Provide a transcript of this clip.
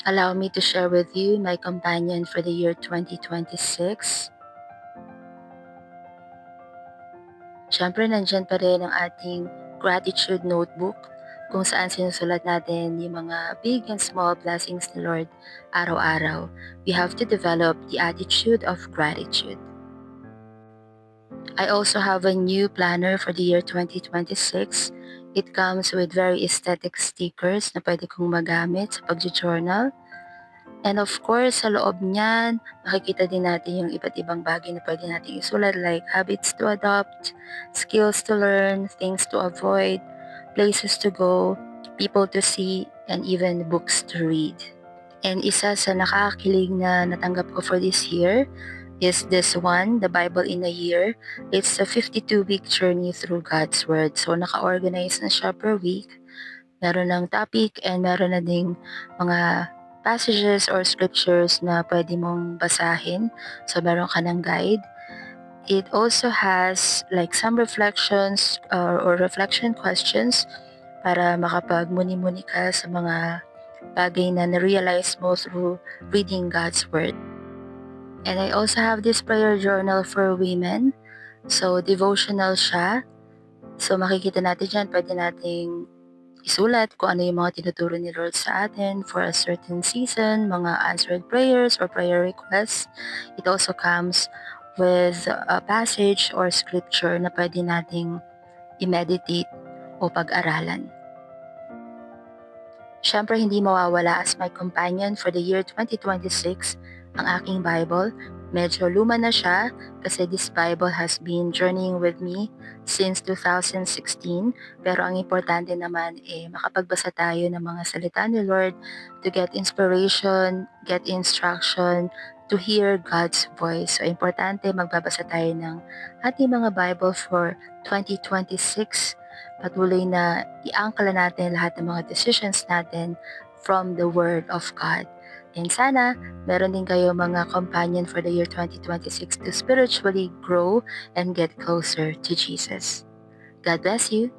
Allow me to share with you my companion for the year 2026. Siyempre, nandyan pa rin ang ating gratitude notebook kung saan sinusulat natin yung mga big and small blessings ni Lord araw-araw. We have to develop the attitude of gratitude. I also have a new planner for the year 2026. It comes with very aesthetic stickers na pwede kong magamit sa pag-journal. And of course, sa loob niyan, makikita din natin yung iba't ibang bagay na pwede natin isulat like habits to adopt, skills to learn, things to avoid, places to go, people to see, and even books to read. And isa sa nakakakilig na natanggap ko for this year is this one, the Bible in a Year. It's a 52-week journey through God's Word. So naka-organize na siya per week. Meron ng topic and meron na ding mga passages or scriptures na pwede mong basahin. So meron ka ng guide. It also has like some reflections or reflection questions para makapag-muni-muni ka sa mga bagay na na-realize mo through reading God's Word. And I also have this prayer journal for women. So devotional siya. So makikita natin dyan, pwede nating isulat kung ano yung mga tinuturo ni Lord sa atin for a certain season, mga answered prayers or prayer requests. It also comes with a passage or scripture na pwede nating i-meditate o pag-aralan. Siyempre, hindi mawawala as my companion for the year 2026 ang aking Bible. Medyo luma na siya kasi this Bible has been journeying with me since 2016. Pero ang importante naman makapagbasa tayo ng mga salita ni Lord to get inspiration, get instruction, to hear God's voice. So importante magbabasa tayo ng ating mga Bible for 2026. Patuloy na iangkala natin lahat ng mga decisions natin from the Word of God. And sana, meron din kayo mga companion for the year 2026 to spiritually grow and get closer to Jesus. God bless you.